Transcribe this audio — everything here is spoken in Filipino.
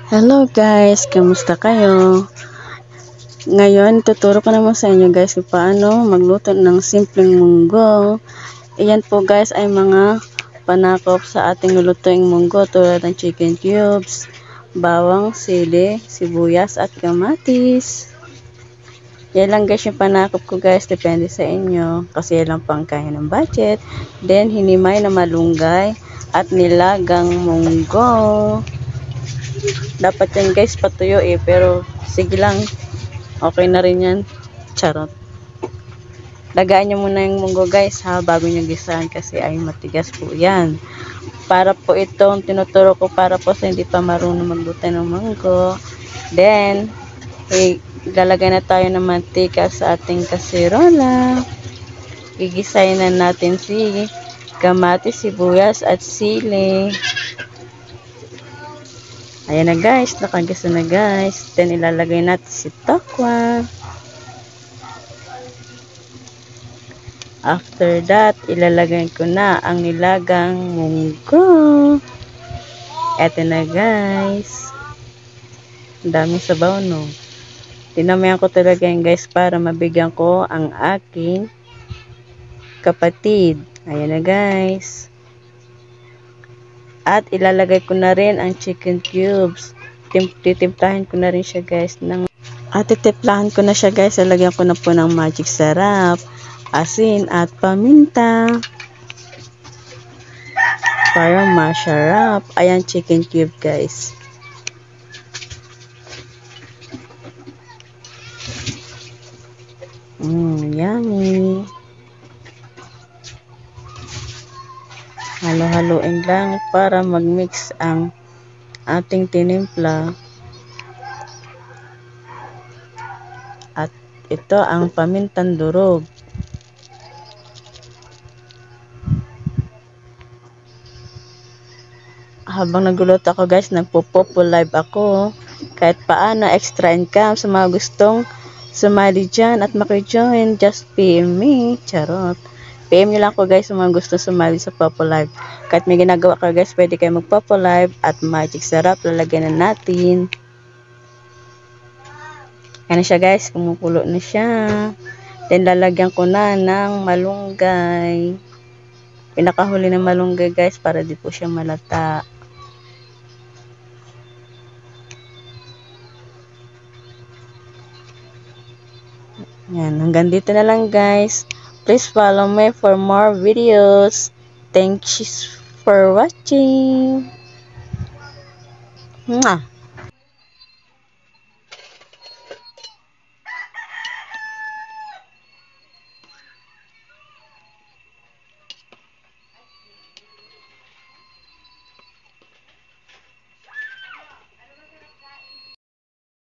Hello guys, kamusta kayo? Ngayon, tuturo ko naman sa inyo guys kung paano magluto ng simpleng munggo. Iyan po guys ay mga panakop sa ating lulutuing munggo tulad ng chicken cubes, bawang, sili, sibuyas at kamatis. Yan lang guys yung panakop ko guys, depende sa inyo kasi yan lang pang kaya ng budget. Then, hinimay na malunggay at nilagang munggo. Dapat yan guys patuyo pero sige lang, okay na rin yan. Charot. Lagaan nyo muna yung munggo guys ha, bago nyo gisahan kasi ay matigas po yan. Para po itong tinuturo ko para po sa hindi pa marunong magluto ng munggo. Then, ilalagay na tayo ng mantika sa ating kasirola. Gigisahin na natin si kamatis, sibuyas at sili. Ayan na guys, nakagisa na guys. Then ilalagay natin si tokwa. After that, ilalagay ko na ang nilagang munggo. Eto na guys. Ang daming sabaw no. Tinamayan ko talaga yan guys para mabigyan ko ang aking kapatid. Ayan na guys. At ilalagay ko na rin ang chicken cubes. Titimplahin ko na rin siya guys. At titimplahan ko na siya guys. Lalagyan ko na po ng magic sarap, asin at paminta. Para masarap. Ayan chicken cube guys. Yummy. Halo-haloin lang para mag-mix ang ating tinimpla. At ito ang pamintang durog. Habang nagluluto ako guys, nagpo-popo live ako. Kahit paano, extra income sa mga gustong sumali dyan at maki-join, just PM me. Charot. PM nyo lang ko guys sa mga gusto sumali sa Popo Live. Kahit may ginagawa ka guys, pwede kayo mag-Popo Live at magic sarap. Lalagyan na natin. Yan na siya guys, kumukulo na siya. Then lalagyan ko na ng malunggay. Pinakahuli ng malunggay guys para di po siya malata. Yan, hanggang dito na lang guys. Please follow me for more videos. Thanks for watching. Mwah!